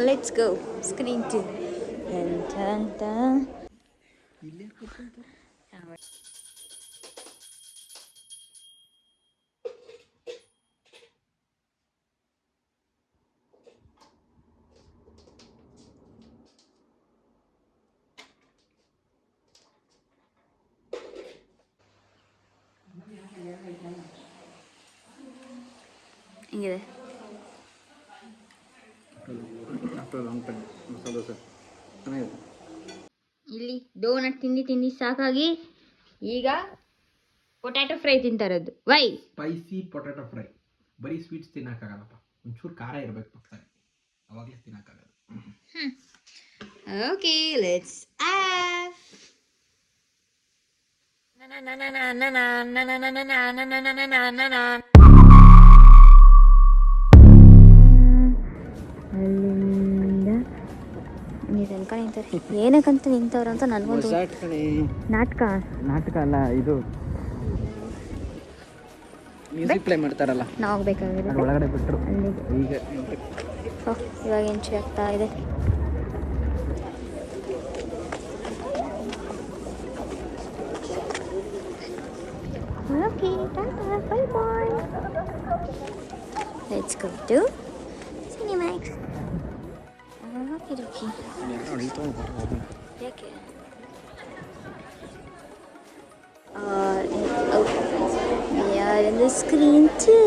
on, let's go. Screen 2. Dun, dun, dun. ಹಿಂಗಿದೆ ಇಲ್ಲಿ doughnut ತಿಂದು ಸಾಕಾಗಿ ಈಗ ಪೊಟ್ಯಾಟೊ ಫ್ರೈ ತಿಂತಾರದು. Why spicy potato fry. ಬರೀ ಸ್ವೀಟ್ಸ್ ತಿನ್ನಕ್ಕಾಗಲ್ಲಪ್ಪ, ಒಂಚೂರು ಖಾರ ಇರಬೇಕು ಪಕ್ಕದಲ್ಲಿ, ಅವಾಗಲೇ ತಿನ್ನಕ್ಕಾಗಲ್ಲ. Okay, let's of. ಅಲ್ಲಿಂದ ನೀ ತನಕ ನಿಂತಾರೆ, ಏನಕ್ಕಂತ ನಿಂತವ್ರು ಅಂತ ನನಗೊಂದು ನಾಟಕ ಅಲ್ಲ ಇದು, ಮ್ಯೂಸಿಕ್ ಪ್ಲೇ ಮಾಡ್ತಾರಲ್ಲ, ನಾವು ಹೋಗ್ಬೇಕಾಗಿದೆ ಒಳಗಡೆ ಬಿಟ್ಟರು. ಈಗ ಇವಾಗ ಎಂಟ್ರಿ ಆಗ್ತಾ ಇದೆ. Okay, tata, bye bye. Let's go to Cinemax. Okay, okay. ಯಾಕೆ we are in the screen too.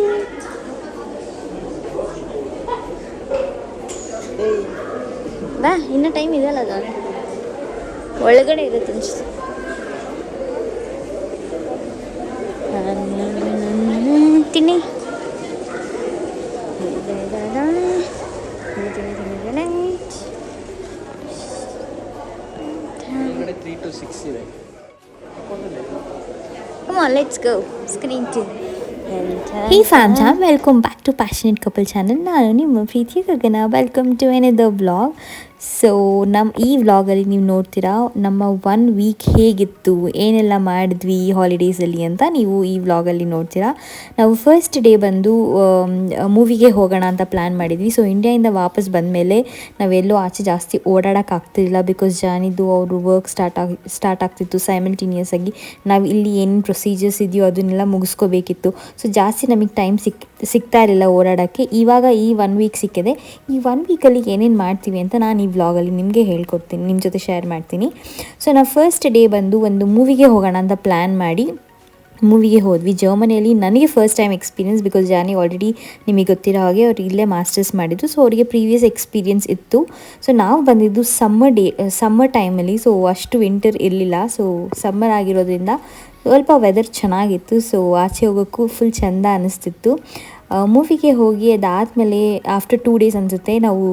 ಬಾ, ಇನ್ನೂ ಟೈಮ್ ಇದೆಯಲ್ಲ, ಅದು ಒಳಗಡೆ ಇರುತ್ತೆ ಅನ್ಸುತ್ತೆ. ತಿನ್ನಿ $3 to $6 ಇದೆ. Come on, let's go. Screen 2. Hey fam, welcome back to Passionate Couple Channel. ನಾನು ನಿಮ್ಮ ಪ್ರೀತಿ ಗಗನ. Welcome to another vlog. So ಈ ವ್ಲಾಗಲ್ಲಿ ನೀವು ನೋಡ್ತೀರಾ ನಮ್ಮ 1 ವೀಕ್ ಹೇಗಿತ್ತು, ಏನೆಲ್ಲ ಮಾಡಿದ್ವಿ ಹಾಲಿಡೇಸಲ್ಲಿ ಅಂತ ನೀವು ಈ ವ್ಲಾಗಲ್ಲಿ ನೋಡ್ತೀರಾ. ನಾವು ಫಸ್ಟ್ ಡೇ ಬಂದು ಮೂವಿಗೆ ಹೋಗೋಣ ಅಂತ ಪ್ಲ್ಯಾನ್ ಮಾಡಿದ್ವಿ. ಸೊ ಇಂಡಿಯಾಯಿಂದ ವಾಪಸ್ ಬಂದಮೇಲೆ ನಾವೆಲ್ಲೂ ಆಚೆ ಜಾಸ್ತಿ ಓಡಾಡೋಕ್ಕಾಗ್ತಿರಲಿಲ್ಲ, ಬಿಕಾಸ್ ಜಾನಿದ್ದು ಅವರು ವರ್ಕ್ ಸ್ಟಾರ್ಟ್ ಆಗ್ತಿತ್ತು ಸೈಮಲ್ಟೇನಿಯಸ್ ಆಗಿ. ನಾವು ಇಲ್ಲಿ ಏನು ಪ್ರೊಸೀಜರ್ಸ್ ಇದೆಯೋ ಅದನ್ನೆಲ್ಲ ಮುಗಿಸ್ಕೋಬೇಕಿತ್ತು. ಸೊ ಜಾಸ್ತಿ ನಮಗೆ ಟೈಮ್ ಸಿಗ್ತಾ ಇರಲಿಲ್ಲ ಓಡಾಡೋಕ್ಕೆ. ಇವಾಗ ಈ 1 ವೀಕ್ ಸಿಕ್ಕಿದೆ. ಈ 1 ವೀಕಲ್ಲಿ ಏನೇನು ಮಾಡ್ತೀವಿ ಅಂತ ನಾನು ಈ ವ್ಲಾಗಲ್ಲಿ ನಿಮಗೆ ಹೇಳ್ಕೊಡ್ತೀನಿ, ನಿಮ್ಮ ಜೊತೆ ಶೇರ್ ಮಾಡ್ತೀನಿ. ಸೊ ನಾವು ಫಸ್ಟ್ ಡೇ ಬಂದು ಒಂದು ಮೂವಿಗೆ ಹೋಗೋಣ ಅಂತ ಪ್ಲ್ಯಾನ್ ಮಾಡಿ ಮೂವಿಗೆ ಹೋದ್ವಿ. ಜರ್ಮನಿಯಲ್ಲಿ ನನಗೆ first time experience, because Johnny already ನಿಮಗೆ ಗೊತ್ತಿರೋ ಹಾಗೆ ಅವ್ರು ಇಲ್ಲೇ ಮಾಸ್ಟರ್ಸ್ ಮಾಡಿದ್ದು. ಸೊ ಅವರಿಗೆ ಪ್ರೀವಿಯಸ್ ಎಕ್ಸ್ಪೀರಿಯನ್ಸ್ ಇತ್ತು. ಸೊ ನಾವು ಬಂದಿದ್ದು ಸಮ್ಮರ್ ಟೈಮಲ್ಲಿ, ಸೊ ಅಷ್ಟು ವಿಂಟರ್ ಇರಲಿಲ್ಲ. ಸೊ ಸಮ್ಮರ್ ಆಗಿರೋದ್ರಿಂದ ಸ್ವಲ್ಪ ವೆದರ್ ಚೆನ್ನಾಗಿತ್ತು. ಸೊ ಆಚೆ ಹೋಗೋಕ್ಕೂ ಫುಲ್ ಚೆಂದ ಅನ್ನಿಸ್ತಿತ್ತು. ಮೂವಿಗೆ ಹೋಗಿ ಅದಾದಮೇಲೆ ಆಫ್ಟರ್ 2 ಡೇಸ್ ಅನಿಸುತ್ತೆ ನಾವು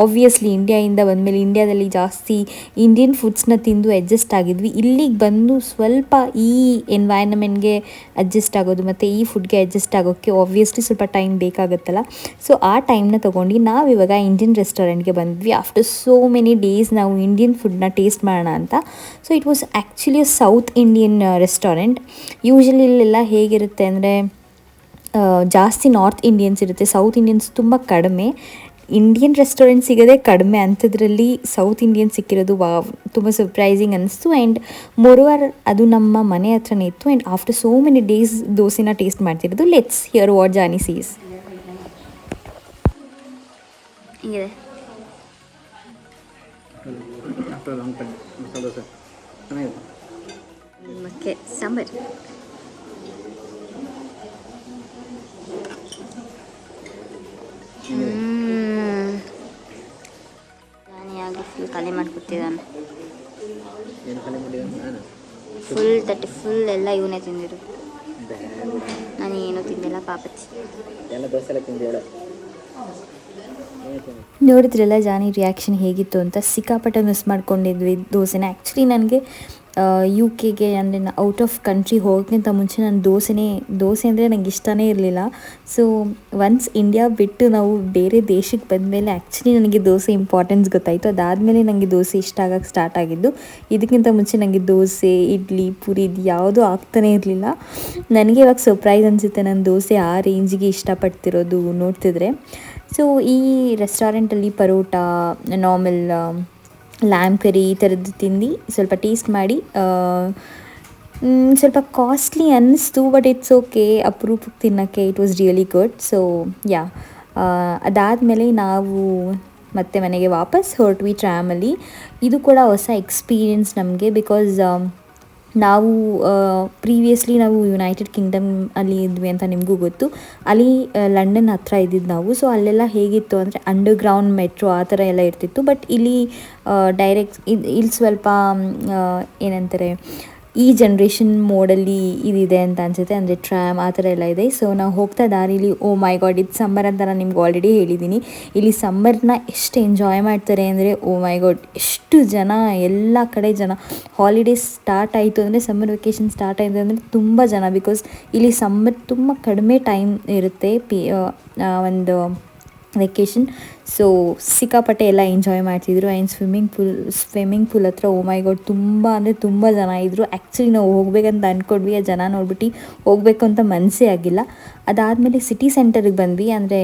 ಆಬ್ವಿಯಸ್ಲಿ ಇಂಡಿಯಾದಿಂದ ಬಂದಮೇಲೆ ಇಂಡಿಯಾದಲ್ಲಿ ಜಾಸ್ತಿ ಇಂಡಿಯನ್ ಫುಡ್ಸ್ನ ತಿಂದು ಅಡ್ಜಸ್ಟ್ ಆಗಿದ್ವಿ. ಇಲ್ಲಿಗೆ ಬಂದು ಸ್ವಲ್ಪ ಈ ಎನ್ವೈರನ್ಮೆಂಟ್ಗೆ ಅಡ್ಜಸ್ಟ್ ಆಗೋದು ಮತ್ತು ಈ ಫುಡ್ಗೆ ಅಡ್ಜಸ್ಟ್ ಆಗೋಕ್ಕೆ ಆಬ್ವಿಯಸ್ಲಿ ಸ್ವಲ್ಪ ಟೈಮ್ ಬೇಕಾಗುತ್ತಲ್ಲ. ಸೊ ಆ ಟೈಮ್ನ ತೊಗೊಂಡು ನಾವಿವಾಗ ಇಂಡಿಯನ್ ರೆಸ್ಟೋರೆಂಟ್ಗೆ ಬಂದ್ವಿ. ಆಫ್ಟರ್ ಸೋ ಮೆನಿ ಡೇಸ್ ನಾವು ಇಂಡಿಯನ್ ಫುಡ್ನ ಟೇಸ್ಟ್ ಮಾಡೋಣ ಅಂತ. So it was actually south Indian restaurant. Usually ಇಲ್ಲೆಲ್ಲ ಹೇಗಿರುತ್ತೆ ಅಂದರೆ ಜಾಸ್ತಿ ನಾರ್ತ್ ಇಂಡಿಯನ್ಸ್ ಇರುತ್ತೆ, ಸೌತ್ ಇಂಡಿಯನ್ಸ್ ತುಂಬ ಕಡಿಮೆ. ಇಂಡಿಯನ್ ರೆಸ್ಟೋರೆಂಟ್ ಸಿಗೋದೇ ಕಡಿಮೆ, ಅಂಥದ್ರಲ್ಲಿ ಸೌತ್ ಇಂಡಿಯನ್ ಸಿಕ್ಕಿರೋದು ತುಂಬ ಸರ್ಪ್ರೈಸಿಂಗ್ ಅನ್ನಿಸ್ತು. ಆ್ಯಂಡ್ ಮೋರೋವರ್ ಅದು ನಮ್ಮ ಮನೆ ಹತ್ರನೇ ಇತ್ತು. And after so many days ದೋಸೆನ ಟೇಸ್ಟ್ ಮಾಡ್ತಿರೋದು. Let's hear what Johnny sees. ಹಿಂಗಿದೆ ಮತ್ತೆ ಸಾಂಬಾರು. ಜಾನಿಯಾಗಿ ಫುಲ್ ಖಾಲಿ ಮಾಡಿಕೊಡ್ತಿದ್ದಾನೆ. ಫುಲ್ ಎಲ್ಲ ಇವನೇ ತಿಂದಿರು, ನಾನು ಏನೂ ತಿಂದಿಲ್ಲ ಪಾಪಚ್ಚಿ. ನೋಡಿದ್ರಲ್ಲ ಜಾನಿ ರಿಯಾಕ್ಷನ್ ಹೇಗಿತ್ತು ಅಂತ. ಸಿಕ್ಕಾಪಟ್ಟೆ ಮಿಸ್ ಮಾಡ್ಕೊಂಡಿದ್ವಿ ದೋಸೆನ. ಆ್ಯಕ್ಚುಲಿ ನನಗೆ UK ಅಂದರೆ ಔಟ್ ಆಫ್ ಕಂಟ್ರಿ ಹೋಗೋಕ್ಕಿಂತ ಮುಂಚೆ ನಾನು ದೋಸೆ ಅಂದರೆ ನನಗೆ ಇಷ್ಟನೇ ಇರಲಿಲ್ಲ. ಸೊ ಒನ್ಸ್ ಇಂಡಿಯಾ ಬಿಟ್ಟು ನಾವು ಬೇರೆ ದೇಶಕ್ಕೆ ಬಂದಮೇಲೆ ಆ್ಯಕ್ಚುಲಿ ನನಗೆ ದೋಸೆ ಇಂಪಾರ್ಟೆನ್ಸ್ ಗೊತ್ತಾಯಿತು. ಅದಾದಮೇಲೆ ನನಗೆ ದೋಸೆ ಇಷ್ಟ ಆಗೋಕ್ಕೆ ಸ್ಟಾರ್ಟ್ ಆಗಿದ್ದು. ಇದಕ್ಕಿಂತ ಮುಂಚೆ ನನಗೆ ದೋಸೆ, ಇಡ್ಲಿ, ಪೂರಿ ಇದು ಯಾವುದೂ ಆಗ್ತಾನೇ ಇರಲಿಲ್ಲ. ನನಗೆ ಇವಾಗ ಸರ್ಪ್ರೈಸ್ ಅನಿಸುತ್ತೆ ನಾನು ದೋಸೆ ಆ ರೇಂಜಿಗೆ ಇಷ್ಟಪಡ್ತಿರೋದು ನೋಡ್ತಿದ್ರೆ. ಸೊ ಈ ರೆಸ್ಟೋರೆಂಟಲ್ಲಿ ಪರೋಟ, ನಾರ್ಮಲ್ ಲ್ಯಾಮ್ ಕರಿ ಈ ಥರದ್ದು ತಿಂದು ಸ್ವಲ್ಪ ಟೇಸ್ಟ್ ಮಾಡಿ ಸ್ವಲ್ಪ ಕಾಸ್ಟ್ಲಿ ಅನ್ನಿಸ್ತು, ಬಟ್ ಇಟ್ಸ್ ಓಕೆ, ಅಪರೂಪಕ್ಕೆ ತಿನ್ನೋಕ್ಕೆ it was really good. So yeah, ಅದಾದಮೇಲೆ ನಾವು ಮತ್ತೆ ಮನೆಗೆ ವಾಪಸ್ ಹೊರಟ್ವಿ ಟ್ರಾಮಲ್ಲಿ. ಇದು ಕೂಡ ಹೊಸ ಎಕ್ಸ್ಪೀರಿಯೆನ್ಸ್ ನಮಗೆ, ಬಿಕಾಸ್ ನಾವು ಪ್ರೀವಿಯಸ್ಲಿ ನಾವು ಯುನೈಟೆಡ್ ಕಿಂಗ್ಡಮ್ ಅಲ್ಲಿ ಇದ್ವಿ ಅಂತ ನಿಮಗೂ ಗೊತ್ತು. ಅಲ್ಲಿ ಲಂಡನ್ ಹತ್ರ ಇದ್ದಿದ್ದು ನಾವು. ಸೊ ಅಲ್ಲೆಲ್ಲ ಹೇಗಿತ್ತು ಅಂದರೆ ಅಂಡರ್ಗ್ರೌಂಡ್ ಮೆಟ್ರೋ ಆ ಥರ ಎಲ್ಲ ಇರ್ತಿತ್ತು. ಬಟ್ ಇಲ್ಲಿ ಡೈರೆಕ್ಟ್ ಇಲ್ಲಿ ಸ್ವಲ್ಪ ಏನಂತಾರೆ, ಈ ಜನ್ರೇಷನ್ ಮೋಡಲ್ಲಿ ಇದಿದೆ ಅಂತ ಅನಿಸುತ್ತೆ, ಅಂದರೆ ಟ್ರ್ಯಾಮ್ ಆ ಥರ ಎಲ್ಲ ಇದೆ. ಸೊ ನಾವು ಹೋಗ್ತಾ ದಾರಿಲಿ, ಓ ಮೈ ಗಾಡ್, ಇದು ಸಮ್ಮರ್ ಅಂತ ನಾನು ನಿಮ್ಗೆ ಆಲ್ರೆಡಿ ಹೇಳಿದ್ದೀನಿ. ಇಲ್ಲಿ ಸಮ್ಮರ್ನ ಎಷ್ಟು ಎಂಜಾಯ್ ಮಾಡ್ತಾರೆ ಅಂದರೆ, ಓ ಮೈ ಗಾಡ್, ಎಷ್ಟು ಜನ, ಎಲ್ಲ ಕಡೆ ಜನ. ಹಾಲಿಡೇಸ್ ಸ್ಟಾರ್ಟ್ ಆಯಿತು ಅಂದರೆ, ಸಮ್ಮರ್ ವೆಕೇಷನ್ ಸ್ಟಾರ್ಟ್ ಆಯಿತು ಅಂದರೆ ತುಂಬ ಜನ, ಬಿಕಾಸ್ ಇಲ್ಲಿ ಸಮ್ಮರ್ ತುಂಬ ಕಡಿಮೆ ಟೈಮ್ ಇರುತ್ತೆ ಒಂದು ವೆಕೇಷನ್. ಸೊ ಸಿಕ್ಕಾಪಟ್ಟೆ ಎಲ್ಲ ಎಂಜಾಯ್ ಮಾಡ್ತಿದ್ರು. ಆ್ಯಂಡ್ ಸ್ವಿಮ್ಮಿಂಗ್ ಪೂಲ್ ಹತ್ರ, ಓ ಮೈ ಗಾಡ್, ತುಂಬ ಅಂದರೆ ತುಂಬ ಜನ ಇದ್ದರು. ಆ್ಯಕ್ಚುಲಿ ನಾವು ಹೋಗ್ಬೇಕಂತ ಅಂದ್ಕೊಂಡ್ವಿ, ಆ ಜನ ನೋಡ್ಬಿಟ್ಟು ಹೋಗಬೇಕು ಅಂತ ಮನಸ್ಸೇ ಆಗಿಲ್ಲ. ಅದಾದಮೇಲೆ ಸಿಟಿ ಸೆಂಟರ್ಗೆ ಬಂದ್ವಿ, ಅಂದರೆ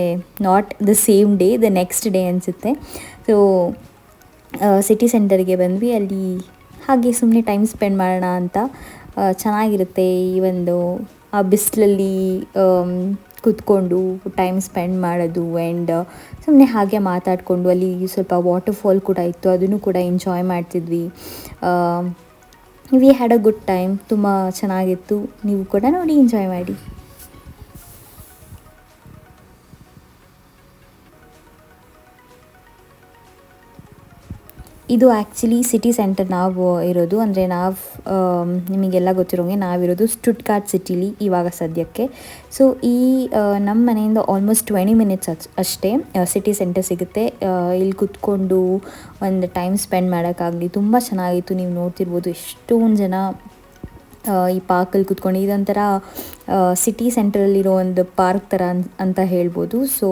not the same day, the next day ಅನಿಸುತ್ತೆ. ಸೊ ಸಿಟಿ ಸೆಂಟರ್ಗೆ ಬಂದ್ವಿ. ಅಲ್ಲಿ ಹಾಗೆ ಸುಮ್ಮನೆ ಟೈಮ್ ಸ್ಪೆಂಡ್ ಮಾಡೋಣ ಅಂತ. ಚೆನ್ನಾಗಿರುತ್ತೆ ಈ ಒಂದು ಆ ಬಿಸಿಲಲ್ಲಿ ಕೂತ್ಕೊಂಡು ಟೈಮ್ ಸ್ಪೆಂಡ್ ಮಾಡೋದು. ಆ್ಯಂಡ್ ಸುಮ್ಮನೆ ಹಾಗೆ ಮಾತಾಡಿಕೊಂಡು, ಅಲ್ಲಿ ಸ್ವಲ್ಪ ವಾಟರ್ ಫಾಲ್ ಕೂಡ ಇತ್ತು, ಅದನ್ನು ಕೂಡ ಎಂಜಾಯ್ ಮಾಡ್ತಿದ್ವಿ. We had a good time. ತುಂಬ ಚೆನ್ನಾಗಿತ್ತು. ನೀವು ಕೂಡ ನೋಡಿ ಎಂಜಾಯ್ ಮಾಡಿ. ಇದು ಆ್ಯಕ್ಚುಲಿ ಸಿಟಿ ಸೆಂಟರ್ ನಾವು ಇರೋದು, ಅಂದರೆ ನಾವು ನಿಮಗೆಲ್ಲ ಗೊತ್ತಿರೋಂಗೆ ನಾವಿರೋದು ಸ್ಟುಟ್ಗಾರ್ಟ್ ಸಿಟಿಲಿ ಇವಾಗ ಸದ್ಯಕ್ಕೆ. ಸೊ ಈ ನಮ್ಮ ಮನೆಯಿಂದ ಆಲ್ಮೋಸ್ಟ್ 20 ಮಿನಿಟ್ಸ್ ಅಷ್ಟೇ ಸಿಟಿ ಸೆಂಟರ್ ಸಿಗುತ್ತೆ. ಇಲ್ಲಿ ಕುತ್ಕೊಂಡು ಒಂದು ಟೈಮ್ ಸ್ಪೆಂಡ್ ಮಾಡೋಕ್ಕಾಗಲಿ ತುಂಬ ಚೆನ್ನಾಗಿತ್ತು. ನೀವು ನೋಡ್ತಿರ್ಬೋದು ಎಷ್ಟೊಂದು ಜನ ಈ ಪಾರ್ಕಲ್ಲಿ ಕುತ್ಕೊಂಡು, ಇದೊಂಥರ ಸಿಟಿ ಸೆಂಟ್ರಲ್ಲಿರೋ ಒಂದು ಪಾರ್ಕ್ ಥರ ಅಂತ ಹೇಳ್ಬೋದು. ಸೊ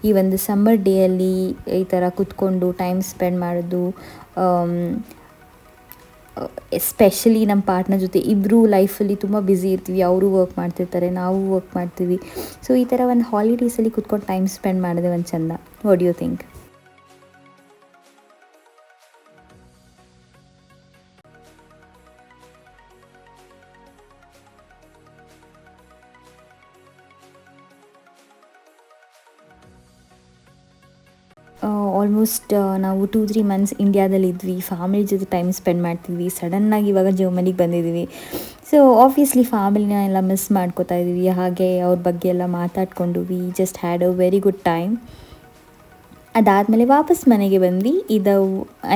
ಈ ಒಂದು ಸಮ್ಮರ್ ಡೇಯಲ್ಲಿ ಈ ಥರ ಕುತ್ಕೊಂಡು ಟೈಮ್ ಸ್ಪೆಂಡ್ ಮಾಡೋದು, ಎಸ್ಪೆಷಲಿ ನಮ್ಮ ಪಾರ್ಟ್ನರ್ ಜೊತೆ. ಇಬ್ಬರು ಲೈಫಲ್ಲಿ ತುಂಬ ಬ್ಯುಸಿ ಇರ್ತೀವಿ, ಅವರು ವರ್ಕ್ ಮಾಡ್ತಿರ್ತಾರೆ, ನಾವು ವರ್ಕ್ ಮಾಡ್ತೀವಿ. ಸೊ ಈ ಥರ ಒಂದು ಹಾಲಿಡೇಸಲ್ಲಿ ಕುತ್ಕೊಂಡು ಟೈಮ್ ಸ್ಪೆಂಡ್ ಮಾಡೋದೇ ಒಂದು ಚೆಂದ. What you think? ಆಲ್ಮೋಸ್ಟ್ ನಾವು 2-3 ಮಂತ್ಸ್ ಇಂಡಿಯಾದಲ್ಲಿದ್ವಿ, ಫ್ಯಾಮಿಲಿ ಜೊತೆ ಟೈಮ್ ಸ್ಪೆಂಡ್ ಮಾಡ್ತಿದ್ವಿ. ಸಡನ್ನಾಗಿ ಇವಾಗ ಜರ್ಮನಿಗೆ ಬಂದಿದ್ದೀವಿ. ಸೊ ಆಬ್ವಿಯಸ್ಲಿ ಫ್ಯಾಮಿಲಿನ ಎಲ್ಲ ಮಿಸ್ ಮಾಡ್ಕೋತಾ ಇದ್ದೀವಿ. ಹಾಗೆ ಅವ್ರ ಬಗ್ಗೆ ಎಲ್ಲ ಮಾತಾಡಿಕೊಂಡು we just had a very good time. ಅದಾದಮೇಲೆ ವಾಪಸ್ ಮನೆಗೆ ಬಂದ್ವಿ. ಇದು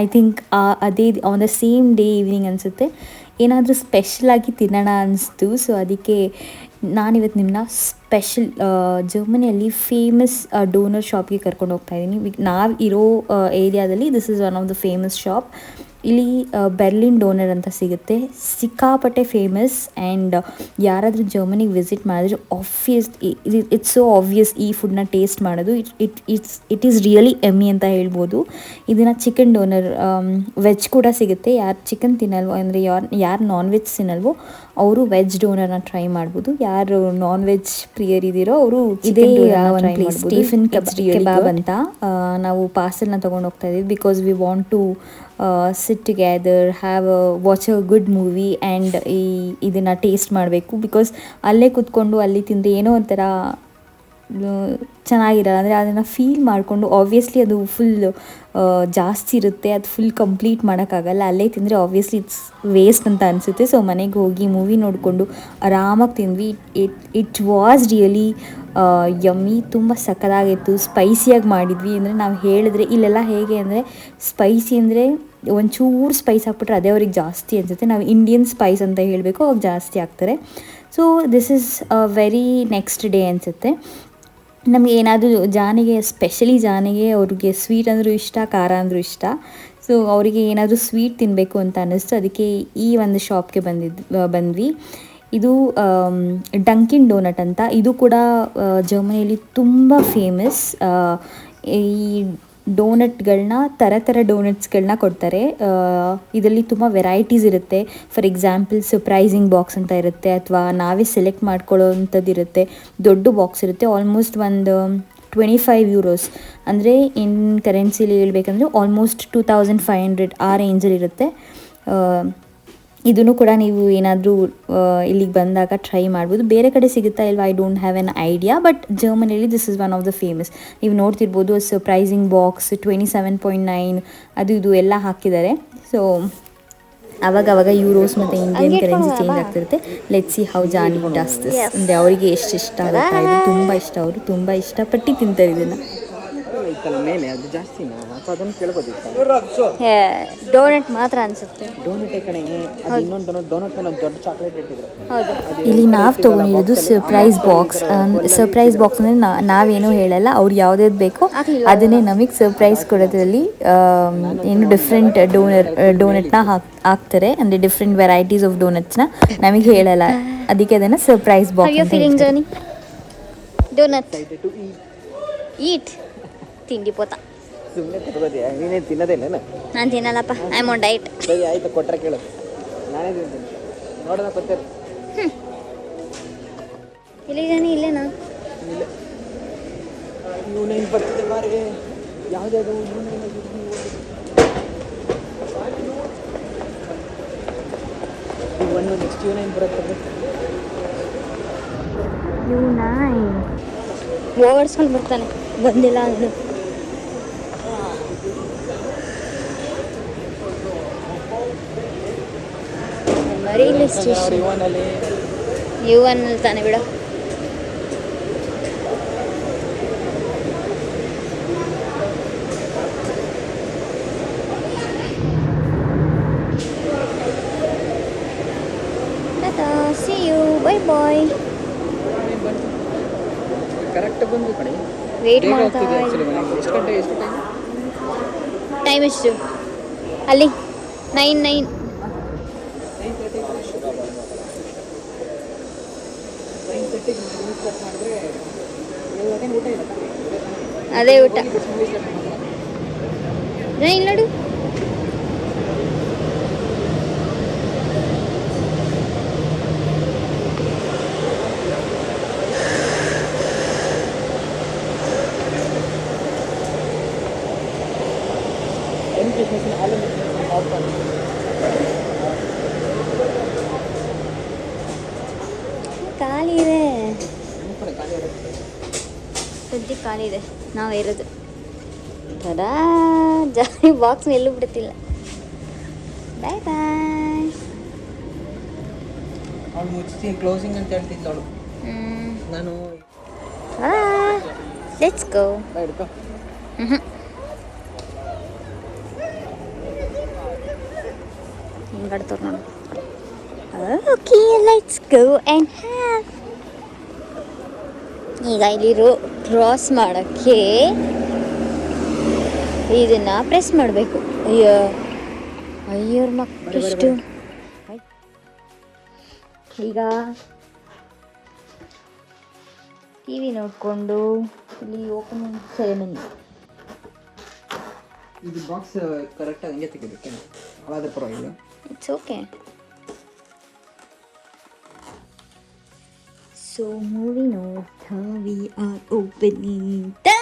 ಐ ಥಿಂಕ್ ಅದೇ on the same day evening ಅನಿಸುತ್ತೆ. ಏನಾದರೂ ಸ್ಪೆಷಲಾಗಿ ತಿನ್ನೋಣ ಅನಿಸ್ತು. ಸೊ ಅದಕ್ಕೆ ನಾನಿವತ್ತು ನಿಮ್ಮನ್ನ ಸ್ಪೆಷಲ್ ಜರ್ಮನಿಯಲ್ಲಿ ಫೇಮಸ್ ಡೋನರ್ ಶಾಪ್ಗೆ ಕರ್ಕೊಂಡು ಹೋಗ್ತಾ ಇದ್ದೀನಿ. ನಾವು ಇರೋ ಏರಿಯಾದಲ್ಲಿ this is one of the famous shop. ಇಲ್ಲಿ ಬೆರ್ಲಿನ್ ಡೋನರ್ ಅಂತ ಸಿಗುತ್ತೆ, ಸಿಕ್ಕಾಪಟ್ಟೆ ಫೇಮಸ್. ಆ್ಯಂಡ್ ಯಾರಾದರೂ ಜರ್ಮನಿಗೆ ವಿಸಿಟ್ ಮಾಡಿದ್ರೆ ಇಟ್ಸ್ ಸೋ ಆಬ್ವಿಯಸ್ ಈ ಫುಡ್ನ ಟೇಸ್ಟ್ ಮಾಡೋದು. ಇಟ್ ಈಸ್ ರಿಯಲಿ ಎಮ್ಮಿ ಅಂತ ಹೇಳ್ಬೋದು. ಇದನ್ನು ಚಿಕನ್ ಡೋನರ್, ವೆಜ್ ಕೂಡ ಸಿಗುತ್ತೆ. ಯಾರು ಚಿಕನ್ ತಿನ್ನಲ್ವೋ, ಅಂದರೆ ಯಾರು ನಾನ್ ವೆಜ್ ತಿನ್ನಲ್ವೋ ಅವರು ವೆಜ್ ಡೋನರ್ನ ಟ್ರೈ ಮಾಡ್ಬೋದು. ಯಾರು ನಾನ್ ವೆಜ್ ಪ್ರಿಯರಿದ್ದೀರೋ ಅವರು ಇದೇ ಒಂದು ಪ್ಲೇಸ್ ಸ್ಟೀಫನ್ ಕೆಬಾಬ್ ಅಂತ ನಾವು ಪಾರ್ಸಲ್ನ ತೊಗೊಂಡು ಹೋಗ್ತಾ ಇದ್ದೀವಿ. Because we want to sit together, watch a good movie and ಇದನ್ನು ಟೇಸ್ಟ್ ಮಾಡಬೇಕು. ಬಿಕಾಸ್ ಅಲ್ಲೇ ಕೂತ್ಕೊಂಡು ಅಲ್ಲಿ ತಿಂದು ಏನೋ ಒಂಥರ ಚೆನ್ನಾಗಿರಲ್ಲ, ಅಂದರೆ ಅದನ್ನು ಫೀಲ್ ಮಾಡಿಕೊಂಡು, ಆಬ್ವಿಯಸ್ಲಿ ಅದು ಫುಲ್ ಜಾಸ್ತಿ ಇರುತ್ತೆ, ಅದು ಫುಲ್ ಕಂಪ್ಲೀಟ್ ಮಾಡೋಕ್ಕಾಗಲ್ಲ. ಅಲ್ಲೇ ತಿಂದರೆ ಆಬ್ವಿಯಸ್ಲಿ ಇಟ್ಸ್ ವೇಸ್ಟ್ ಅಂತ ಅನಿಸುತ್ತೆ. ಸೊ ಮನೆಗೆ ಹೋಗಿ ಮೂವಿ ನೋಡಿಕೊಂಡು ಆರಾಮಾಗಿ ತಿಂದ್ವಿ. ಇಟ್ ವಾಸ್ ರಿಯಲಿ ಯಮ್ಮಿ, ತುಂಬ ಸಕ್ಕತ್ತಾಗಿತ್ತು. ಸ್ಪೈಸಿಯಾಗಿ ಮಾಡಿದ್ವಿ. ಅಂದರೆ ನಾವು ಹೇಳಿದ್ರೆ ಇಲ್ಲೆಲ್ಲ ಹೇಗೆ ಅಂದರೆ ಸ್ಪೈಸಿ ಅಂದರೆ ಒಂಚೂರು ಸ್ಪೈಸ್ ಹಾಕ್ಬಿಟ್ರೆ ಅದೇ ಅವ್ರಿಗೆ ಜಾಸ್ತಿ ಅನಿಸುತ್ತೆ. ನಾವು ಇಂಡಿಯನ್ ಸ್ಪೈಸ್ ಅಂತ ಹೇಳಬೇಕು, ಅವಾಗ ಜಾಸ್ತಿ ಆಗ್ತಾರೆ. So this is very next day ಅನಿಸುತ್ತೆ. ನಮಗೆ ಏನಾದರೂ ಸ್ಪೆಷಲಿ ಜಾನಿಗೆ ಅವ್ರಿಗೆ ಸ್ವೀಟ್ ಅಂದರೂ ಇಷ್ಟ, ಖಾರ ಅಂದರೂ ಇಷ್ಟ. ಸೊ ಅವರಿಗೆ ಏನಾದರೂ ಸ್ವೀಟ್ ತಿನ್ನಬೇಕು ಅಂತ ಅನ್ನಿಸ್ತು. ಅದಕ್ಕೆ ಈ ಒಂದು ಶಾಪ್ಗೆ ಬಂದ್ವಿ. ಇದು ಡಂಕಿನ್ ಡೋನಟ್ ಅಂತ. ಇದು ಕೂಡ ಜರ್ಮನಿಯಲ್ಲಿ ತುಂಬ ಫೇಮಸ್. ಈ ಡೋನಟ್ಗಳನ್ನ ಥರ ಡೋನಟ್ಸ್ಗಳನ್ನ ಕೊಡ್ತಾರೆ. ಇದರಲ್ಲಿ ತುಂಬ ವೆರೈಟೀಸ್ ಇರುತ್ತೆ. ಫಾರ್ ಎಕ್ಸಾಂಪಲ್ ಸರ್ಪ್ರೈಸಿಂಗ್ ಬಾಕ್ಸ್ ಅಂತ ಇರುತ್ತೆ, ಅಥವಾ ನಾವೇ ಸೆಲೆಕ್ಟ್ ಮಾಡ್ಕೊಳ್ಳೋ ಅಂಥದ್ದು ಇರುತ್ತೆ. ದೊಡ್ಡ ಬಾಕ್ಸ್ ಇರುತ್ತೆ, ಆಲ್ಮೋಸ್ಟ್ ಒಂದು €25 ಅಂದರೆ ಇನ್ ಕರೆನ್ಸಿಲಿ ಹೇಳ್ಬೇಕಂದ್ರೆ ಆಲ್ಮೋಸ್ಟ್ 2500 ಆ ರೇಂಜಲ್ಲಿರುತ್ತೆ. ಇದನ್ನು ಕೂಡ ನೀವು ಏನಾದರೂ ಇಲ್ಲಿಗೆ ಬಂದಾಗ ಟ್ರೈ ಮಾಡ್ಬೋದು. ಬೇರೆ ಕಡೆ ಸಿಗುತ್ತಾ ಇಲ್ವಾ I don't have an idea, but ಜರ್ಮನಿಯಲ್ಲಿ this is one of the famous. ನೀವು ನೋಡ್ತಿರ್ಬೋದು ಸರ್ಪ್ರೈಸಿಂಗ್ ಬಾಕ್ಸ್ 27.9 ಅದು ಇದು ಎಲ್ಲ ಹಾಕಿದ್ದಾರೆ. ಸೊ ಅವಾಗ ಯೂರೋಸ್ ಮತ್ತು ಇಂಡಿಯನ್ ಕರೆನ್ಸಿ ಚೇಂಜ್ ಆಗ್ತಿರುತ್ತೆ. Let's see how Johnny does this. ಅಂದರೆ ಅವರಿಗೆ ಎಷ್ಟು ಇಷ್ಟ ಆಗುತ್ತಾ ಇದು, ತುಂಬ ಇಷ್ಟ, ಅವರು ತುಂಬ ಇಷ್ಟಪಟ್ಟು ತಿಂತಾರೆ ಇದನ್ನು. ಮೇಲೆ ಅದು ಜಾಸ್ತಿ ಅದನ್ನು ಕೇಳ್ಬೋದಿತ್ತು. ಡೋನಟ್ ಮಾತ್ರ ಅನ್ಸುತ್ತೆ. ಡೋನಟ್ ಕಡೆ ಅದು ಇನ್ನೊಂದು ಡೋನಟ್ ಮೇಲೆ ದೊಡ್ಡ ಚಾಕ್ಲೇಟ್ ಇಟ್ಟಿದ್ರು. ಇಲ್ಲಿ ನಾವು ತೊಗೊಂಡಿರೋದು ಸರ್ಪ್ರೈಸ್ ಬಾಕ್ಸ್. ಸರ್ಪ್ರೈಸ್ ಬಾಕ್ಸ್ ಅಂದರೆ ನಾವೇನೂ ಹೇಳಲ್ಲ, ಅವ್ರು ಯಾವುದ್ಯಾವ್ದು ಬೇಕೋ ಅದನ್ನೇ ನಮಗೆ ಸರ್ಪ್ರೈಸ್ ಕೊಡೋದ್ರಲ್ಲಿ ಏನು ಡಿಫ್ರೆಂಟ್ ಡೋನಟ್ನ ಹಾಕ್ತಾರೆ. ಅಂದರೆ ಡಿಫ್ರೆಂಟ್ ವೆರೈಟೀಸ್ ಆಫ್ ಡೋನಟ್ಸ್ನ ನಮಗೆ ಹೇಳಲ್ಲ, ಅದಕ್ಕೆ ಅದನ್ನು ಸರ್ಪ್ರೈಸ್ ಬಾಕ್ಸ್ ಅಂತ ಹೇಳ್ತಾರೆ. ಡೋನಟ್ ಈಟ್ ತಿಂಡಿ ಪೋತ. ಸುಮ್ಮನೆ ತಗೋದಿಯಾ? ನೀನೇ ತಿನ್ನೋದೇನ? ನಾನು ತಿನ್ನಲ್ಲಪ್ಪ, ಐ ಆಮ್ ಆನ್ ಡಯಟ್. ಸರಿ ಆಯ್ತು, ಕೊಟ್ಟರೆ ಕೇಳು, ನಾನೇ ತಿಂತೀನಿ. ನೋಡೋಣ ಗೊತ್ತೇನು. ಇಲ್ಲಿದ್ದಾನೆ, ಇಲ್ಲೇನಾ? ಇಲ್ಲ, ಇವನೇನು ಬರ್ತಿದೆ ಬಾರಿಗೆ. ಯಾವುದ್ಯಾವುದು ಇವನು ನೆಕ್ಸ್ಟ್ ಇವನೇನು ಬರುತ್ತೆ. ಓವರ್ಸ್ಕೊಂಡು ಬರ್ತಾನೆ, ಬಂದಿಲ್ಲ ಅಂದ್ರು. ರೈಲ್ವೆ ಸ್ಟೇಷನ್ ಇವನಲ್ಲಿ ತಾನೆ ಬಿಡ. See you, bye bye. Correct ಬಂದು ಕಡೆ ವೇಟ್ ಮಾಡ್ತಾ ಎಷ್ಟು ಗಂಟೆ ಎಷ್ಟು ಟೈಮ್ ಎಷ್ಟು ಅಲ್ಲಿ 9 ಅದೇ ಊಟ. ಇಲ್ಲಿ ನೋಡು, ಖಾಲಿ ಇದೆ, ಸದ್ಯ ಖಾಲಿ ಇದೆ. ನಾವು ಇರೋದು ತಡಾ ಜಾರಿ ಬಾಕ್ಸ್ ಎಲ್ಲೂ ಬಿಡ್ತಿಲ್ಲ. ಬಾಯ್ ಬಾಯ್. ಅವಳು ಮುಚ್ಚಿ ಕ್ಲೋಸಿಂಗ್ ಅಂತ ಹೇಳ್ತಿದ್ದ ಅವಳು. ನಾನು ಲೆಟ್ಸ್ ಗೋ. ಹಿಡ್ಕೊ. ಹಿಂಗಾಡ್ತವ್ರು ನೋಡಿ. Okay let's go and have. ಈಗ ಇಲ್ಲಿ ಕ್ರಾಸ್ ಮಾಡೋಕ್ಕೆ ಇದನ್ನು ಪ್ರೆಸ್ ಮಾಡಬೇಕು. ಅಯ್ಯೋರ್ ಮಕ್ಕಳಿಷ್ಟು. ಈಗ ಟಿ ವಿ ನೋಡಿಕೊಂಡು ಇಲ್ಲಿ ಓಪನಿಂಗ್ ಸೆರೆಮನಿ. ಇದು ಬಾಕ್ಸ್ ಕರೆಕ್ಟಾಗಿ ಹಂಗೆ ತೆಗಿಬೇಕು, ಅವಾದ ಪರವಾಗಿಲ್ಲ. It's okay. So moving on, we are opening the.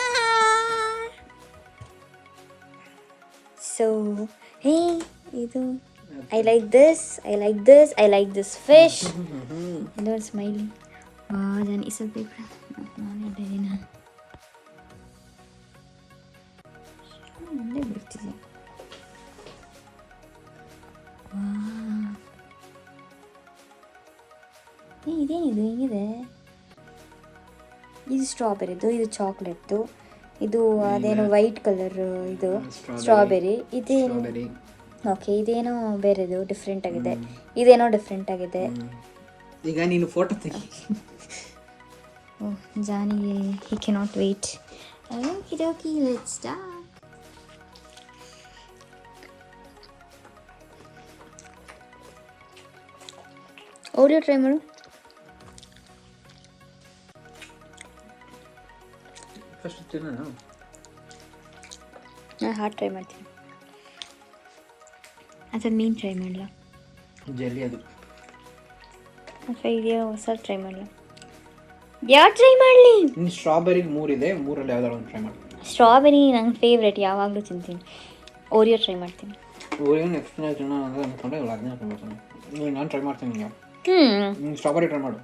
So hey, idu I like this, I like this, I like this fish. And don't smiling. Wow, then is a paper. ನಾನು ಇದ್ದೇನ ಮುಂದೆ ಬಿಡ್ತಿದ್ದೆ. ಇದೇನಿದು ಹೆಂಗಿದೆ? ಇದು ಸ್ಟ್ರಾಬೆರಿದು, ಇದು ಚಾಕ್ಲೇಟ್ದು, ಇದು ಅದೇನೋ ವೈಟ್ ಕಲರ್ ಇದು strawberry. ಇದೇನು ಓಕೆ, ಇದೇನೋ ಬೇರೆದು ಡಿಫ್ರೆಂಟ್ ಆಗಿದೆ, ಇದೇನೋ ಡಿಫ್ರೆಂಟ್ ಆಗಿದೆ. ಈಗ ನೀನು ಫೋಟೋ ತೆಗಿ. ಓಹ್ ಜಾನಿಗೆ he cannot wait. Okay let's start. ಓಡಿಯೋ ಟ್ರೈ ಮಾಡು. ಫಸ್ಟ್ ತಿನ್ನೋಣ. ನಾನು ಹಾಟ್ ಟ್ರೈ ಮಾಡ್ತೀನಿ. ಅಥವಾ ನೀನು ಟ್ರೈ ಮಾಡಲ? ಜೆಲ್ಲಿ ಅದು ಅಥವಾ ಇದೆಯೋ ಹೊಸ ಟ್ರೈ ಮಾಡಲ? ಯಾವ್ದು ಟ್ರೈ ಮಾಡಲಿ? ಇನ್ನು ಸ್ಟ್ರಾಬೆರಿಗೆ 3 ಇದೆ, 3ರಲ್ಲಿ ಯಾವ್ದಾದ್ರು ಒಂದು ಟ್ರೈ ಮಾಡಿ. ಸ್ಟ್ರಾಬೆರಿ ನಂಗೆ ಫೇವ್ರೆಟ್, ಯಾವಾಗಲೂ ತಿಂತೀನಿ. ಓರಿಯೋ ಟ್ರೈ ಮಾಡ್ತೀನಿ. ಓರಿಯೋ ನೆಕ್ಸ್ಟ್ ಜನ ಅಂದರೆ ಅಂದ್ಕೊಂಡೆ ಇವಳು ಅದನ್ನೇ ಟ್ರೈ ಮಾಡ್ತಾನೆ. ನಾನು ಟ್ರೈ ಮಾಡ್ತೀನಿ. ಹ್ಞೂ ಸ್ಟ್ರಾಬೆರಿ ಟ್ರೈ ಮಾಡು.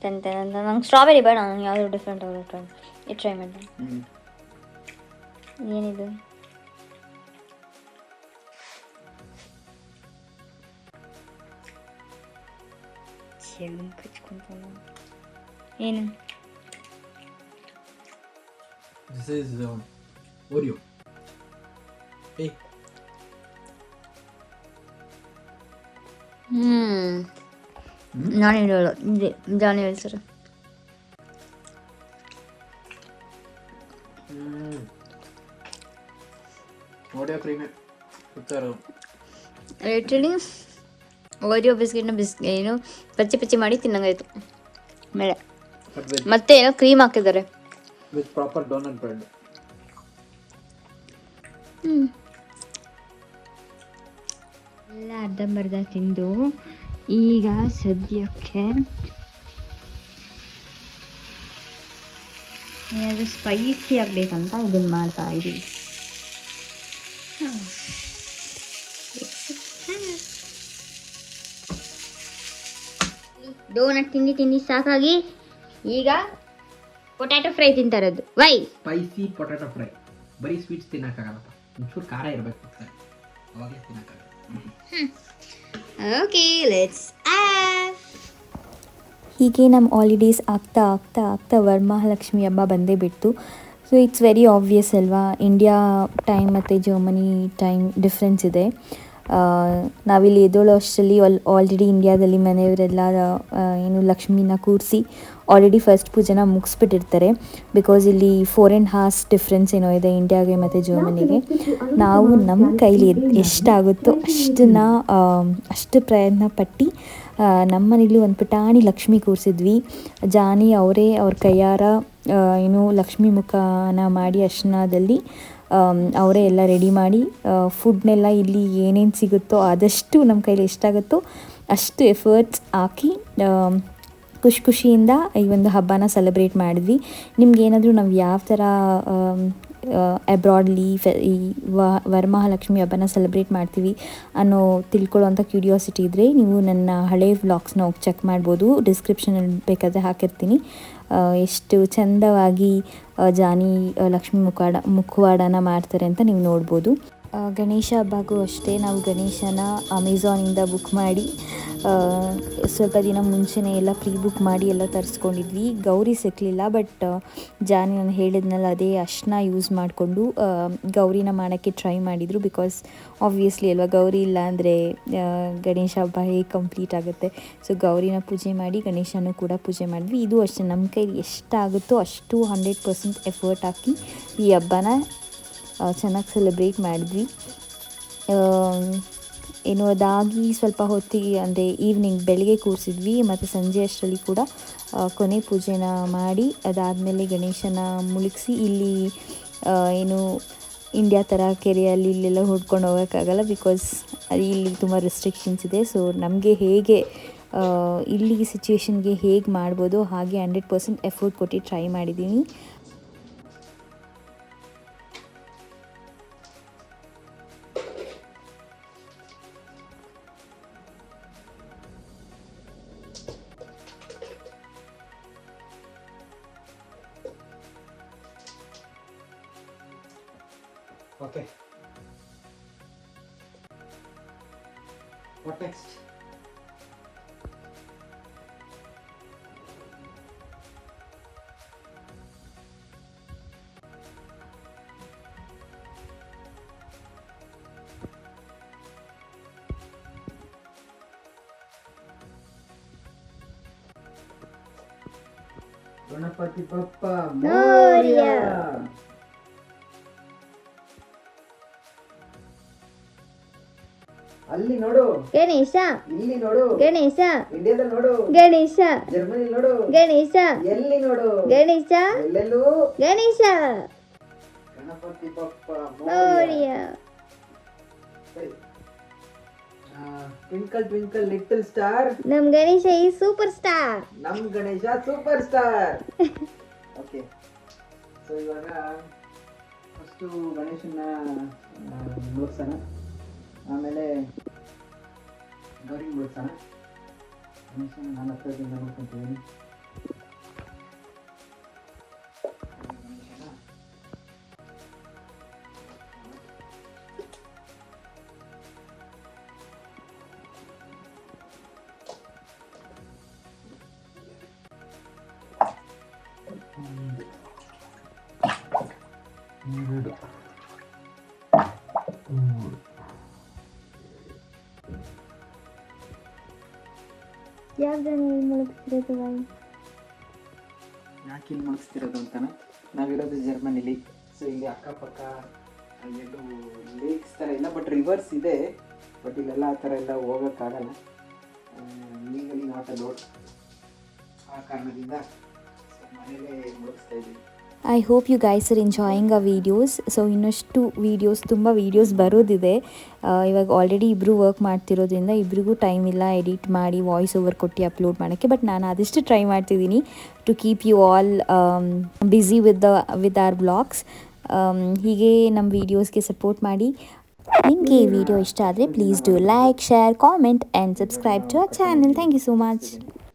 ನಂಗೆ ಸ್ಟ್ರಾಬೆರಿ ಬೇಡ, ನಂಗೆ ಯಾವುದೋ ಡಿಫ್ರೆಂಟ್ ಆಗಿ ಟ್ರೈ ಮಾಡ್ತೀನಿ. ಏನಿದು? ಏನು? This is Oreo. Hey. ನಾನು ಹೇಳೋಳು ಜಾನಿ ಹೇಳ್ತಾರೆ. Oreo cream ಸುತ್ತಾರು. ಲಿಟ್ರಲಿ ಓರಿಯೋ ಬಿಸ್ಕೆಟ್ನ ಏನು ಪಚ್ಚಿ ಮಾಡಿ ತಿನ್ನಂಗಾಯ್ತು ಮೇಲೆ. ಮತ್ತೆ ಏನೋ ಕ್ರೀಮ್ ಹಾಕಿದ್ದಾರೆ. With proper doughnut bread. ಎಲ್ಲ ಅರ್ಧಂಬರ್ಧ ತಿಂದು ಈಗ ಸದ್ಯಕ್ಕೆ ಏನಾದರೂ ಸ್ಪೈಸಿ ಆಗಬೇಕಂತ ಇದನ್ನು ಮಾಡ್ತಾ ಇದ್ದೀವಿ. ಡೋನಟ್ ತಿಂದು ಸಾಕಾಗಿ ಈಗ ಪೊಟ್ಯಾಟೊ ಫ್ರೈ ತಿಂತಾರದು. Why spicy potato fry. ಬರೀ ಸ್ವೀಟ್ಸ್ ತಿನ್ನಕ್ಕಾಗಲ್ಲಪ್ಪ, ಒಂಚೂರು ಖಾರ ಇರಬೇಕು ಪಕ್ಕದಲ್ಲಿ, ಅವಾಗಲೇ ತಿನ್ನಕ್ಕಾಗಲ್ಲ. ಓಕೆ, ಲೆಟ್ಸ್ ಹೀಗೆ ನಮ್ಮ ಹಾಲಿಡೇಸ್ ಆಗ್ತಾ ಆಗ್ತಾ ಆಗ್ತಾ ವರಮಹಾಲಕ್ಷ್ಮಿ ಹಬ್ಬ ಬಂದೇ ಬಿಡ್ತು. ಸೊ ಇಟ್ಸ್ ವೆರಿ ಆಬ್ವಿಯಸ್ ಅಲ್ವಾ, ಇಂಡಿಯಾ ಟೈಮ್ ಮತ್ತು ಜರ್ಮನಿ ಟೈಮ್ ಡಿಫ್ರೆನ್ಸ್ ಇದೆ. ನಾವಿಲ್ಲಿ ಎದ್ದೋಳೋ ಅಷ್ಟರಲ್ಲಿ ಆಲ್ರೆಡಿ ಇಂಡಿಯಾದಲ್ಲಿ ಮನೆಯವರೆಲ್ಲ ಏನು ಲಕ್ಷ್ಮಿನ ಕೂರಿಸಿ ಆಲ್ರೆಡಿ ಫಸ್ಟ್ ಪೂಜೆನ ಮುಗಿಸ್ಬಿಟ್ಟಿರ್ತಾರೆ. ಬಿಕಾಸ್ ಇಲ್ಲಿ 4.5 hours ಡಿಫ್ರೆನ್ಸ್ ಏನೋ ಇದೆ ಇಂಡಿಯಾಗೆ ಮತ್ತು ಜರ್ಮನಿಗೆ. ನಾವು ನಮ್ಮ ಕೈಲಿ ಎಷ್ಟಾಗುತ್ತೋ ಅಷ್ಟು ಪ್ರಯತ್ನ ಪಟ್ಟು ನಮ್ಮ ಮನೇಲಿ ಒಂದು ಪುಟಾಣಿ ಲಕ್ಷ್ಮಿ ಕೂರಿಸಿದ್ವಿ. ಜಾನಿ ಅವರೇ ಅವ್ರ ಕೈಯಾರ ಏನು ಲಕ್ಷ್ಮಿ ಮುಖನ ಮಾಡಿ ಅರ್ಶಿನದಲ್ಲಿ ಅವರೇ ಎಲ್ಲ ರೆಡಿ ಮಾಡಿ ಫುಡ್ನೆಲ್ಲ ಇಲ್ಲಿ ಏನೇನು ಸಿಗುತ್ತೋ ಆದಷ್ಟು ನಮ್ಮ ಕೈಲಿ ಎಷ್ಟಾಗುತ್ತೋ ಅಷ್ಟು ಎಫರ್ಟ್ಸ್ ಹಾಕಿ ಖುಷಿಯಿಂದ ಈ ಒಂದು ಹಬ್ಬನ ಸೆಲೆಬ್ರೇಟ್ ಮಾಡಿದ್ವಿ. ನಿಮ್ಗೇನಾದರೂ ನಾವು ಯಾವ ಥರ ಅಬ್ರಾಡ್ಲಿ ಈ ವರಮಹಾಲಕ್ಷ್ಮಿ ಹಬ್ಬನ ಸೆಲೆಬ್ರೇಟ್ ಮಾಡ್ತೀವಿ ಅನ್ನೋ ತಿಳ್ಕೊಳ್ಳೋವಂಥ ಕ್ಯೂರಿಯಾಸಿಟಿ ಇದ್ದರೆ ನೀವು ನನ್ನ ಹಳೆ ವ್ಲಾಗ್ಸ್ನ ಹೋಗಿ ಚೆಕ್ ಮಾಡ್ಬೋದು. ಡಿಸ್ಕ್ರಿಪ್ಷನಲ್ಲಿ ಬೇಕಾದರೆ ಹಾಕಿರ್ತೀನಿ. ಎಷ್ಟು ಚಂದವಾಗಿ ಜಾನಿ ಲಕ್ಷ್ಮಿ ಮುಖವಾಡನ ಮಾಡ್ತಾರೆ ಅಂತ ನೀವು ನೋಡ್ಬೋದು. ಗಣೇಶ ಹಬ್ಬಗೂ ಅಷ್ಟೇ ನಾವು ಗಣೇಶನ ಅಮೆಝಾನಿಂದ ಬುಕ್ ಮಾಡಿ ಸ್ವಲ್ಪ ದಿನ ಮುಂಚೆನೇ ಎಲ್ಲ ಪ್ರೀ ಬುಕ್ ಮಾಡಿ ಎಲ್ಲ ತರಿಸ್ಕೊಂಡಿದ್ವಿ. ಗೌರಿ ಸಿಕ್ಕಲಿಲ್ಲ, ಬಟ್ ಜಾನಿ ನಾನು ಹೇಳಿದ್ನಲ್ಲ ಅದೇ ಅರ್ಶಿನ ಯೂಸ್ ಮಾಡಿಕೊಂಡು ಗೌರಿನ ಮಾಡೋಕ್ಕೆ ಟ್ರೈ ಮಾಡಿದರು. ಬಿಕಾಸ್ ಆಬ್ವಿಯಸ್ಲಿ ಅಲ್ವಾ, ಗೌರಿ ಇಲ್ಲ ಅಂದರೆ ಗಣೇಶ ಹಬ್ಬ ಹೇಗೆ ಕಂಪ್ಲೀಟ್ ಆಗುತ್ತೆ. ಸೊ ಗೌರಿನ ಪೂಜೆ ಮಾಡಿ ಗಣೇಶನೂ ಕೂಡ ಪೂಜೆ ಮಾಡಿದ್ವಿ. ಇದು ಅಷ್ಟೇ, ನಮ್ಮ ಕೈಲಿ ಎಷ್ಟಾಗುತ್ತೋ ಅಷ್ಟು 100% ಎಫರ್ಟ್ ಹಾಕಿ ಈ ಹಬ್ಬನ ಚೆನ್ನಾಗಿ ಸೆಲೆಬ್ರೇಟ್ ಮಾಡಿದ್ವಿ. ಏನು ಅದಾಗಿ ಸ್ವಲ್ಪ ಹೊತ್ತಿಗೆ ಅಂದರೆ ಈವ್ನಿಂಗ್ ಬೆಳಗ್ಗೆ ಕೂರಿಸಿದ್ವಿ ಮತ್ತು ಸಂಜೆ ಅಷ್ಟರಲ್ಲಿ ಕೂಡ ಕೊನೆ ಪೂಜೆನ ಮಾಡಿ ಅದಾದಮೇಲೆ ಗಣೇಶನ ಮುಳುಗಿಸಿ ಇಲ್ಲಿ ಏನು ಇಂಡಿಯಾ ಥರ ಕೆರೆಯಲ್ಲಿ ಇಲ್ಲೆಲ್ಲ ಹೊಡ್ಕೊಂಡು ಹೋಗೋಕ್ಕಾಗಲ್ಲ. ಬಿಕಾಸ್ ಇಲ್ಲಿ ತುಂಬ ರೆಸ್ಟ್ರಿಕ್ಷನ್ಸ್ ಇದೆ. ಸೊ ನಮಗೆ ಹೇಗೆ ಇಲ್ಲಿ ಸಿಚುವೇಶನ್ಗೆ ಹೇಗೆ ಮಾಡ್ಬೋದು ಹಾಗೆ 100% ಎಫರ್ಟ್ ಕೊಟ್ಟು ಟ್ರೈ ಮಾಡಿದ್ದೀನಿ. Okay. What next? Ganapati Bappa Moria. ಅಲ್ಲಿ ನೋಡು ಗಣೇಶ, ಇಲ್ಲಿ ನೋಡು ಗಣೇಶ, ಇಂಡಿಯಾದಲ್ಲಿ ನೋಡು ಗಣೇಶ, ಜರ್ಮನಿ ನೋಡು ಗಣೇಶ, ಎಲ್ಲಿ ನೋಡು ಗಣೇಶ, ಎಲ್ಲೆಲ್ಲೂ ಗಣೇಶ, ಗಣಪತಿ ಬಪ್ಪ ಮೋರಿಯ. ಸರಿ, ಟ್ವಿಂಕಲ್ ಟ್ವಿಂಕಲ್ ಲಿಟಲ್ ಸ್ಟಾರ್, ನಮ್ ಗಣೇಶ ಈ ಸೂಪರ್ ಸ್ಟಾರ್. ನಮ್ Ganesha super star. Okay, so ಇವಾಗ ಫಸ್ಟು ಗಣೇಶನ ಮುಳುಗ್ಸೋಣ, ಆಮೇಲೆ ಗೌರಿ ಮುಳುಗ್ಸೋಣ. ಗಣೇಶನ ನಾನು ಹತ್ತಿರದಿಂದ ನೋಡ್ಕೊತಿದ್ದೀನಿ. ಯಾಕೆ ಮುಳುಗ್ತಿರೋದು ಬಾಯಿ? ಯಾಕೆ ಇಲ್ಲಿ ಮುಳುಗಿಸ್ತಿರೋದು ಅಂತಾನೆ, ನಾವಿರೋದು ಜರ್ಮನಿಲಿ. ಸೊ ಇಲ್ಲಿ ಅಕ್ಕಪಕ್ಕ ಎಲ್ಲೂ ಲೇಕ್ಸ್ ಥರ ಇಲ್ಲ, ಬಟ್ ರಿವರ್ಸ್ ಇದೆ. ಬಟ್ ಇಲ್ಲೆಲ್ಲ ಆ ಥರ ಎಲ್ಲ ಹೋಗೋಕ್ಕಾಗಲ್ಲ, ಲೀಗಲಿ ನಾಟ್ ಅಲೋಡ್. ಆ ಕಾರಣದಿಂದ ಸೊ ಮನೇಲೇ ಮುಳುಗಿಸ್ತಾ ಇದ್ದೀವಿ. I hope you guys are enjoying our videos. So ಇನ್ನಷ್ಟು ತುಂಬ ವೀಡಿಯೋಸ್ ಬರೋದಿದೆ. ಇವಾಗ ಆಲ್ರೆಡಿ ಇಬ್ಬರು ವರ್ಕ್ ಮಾಡ್ತಿರೋದ್ರಿಂದ ಇಬ್ರಿಗೂ ಟೈಮ್ ಇಲ್ಲ ಎಡಿಟ್ ಮಾಡಿ ವಾಯ್ಸ್ ಓವರ್ ಕೊಟ್ಟು ಅಪ್ಲೋಡ್ ಮಾಡೋಕ್ಕೆ. ಬಟ್ ನಾನು ಆದಷ್ಟು ಟ್ರೈ ಮಾಡ್ತಿದ್ದೀನಿ to keep you all busy with our blogs. ಹೀಗೆ ನಮ್ಮ ವೀಡಿಯೋಸ್ಗೆ ಸಪೋರ್ಟ್ ಮಾಡಿ. ನಿಮಗೆ ಈ ವಿಡಿಯೋ ಇಷ್ಟ ಆದರೆ please do like, share, comment and subscribe to our channel. Thank you so much.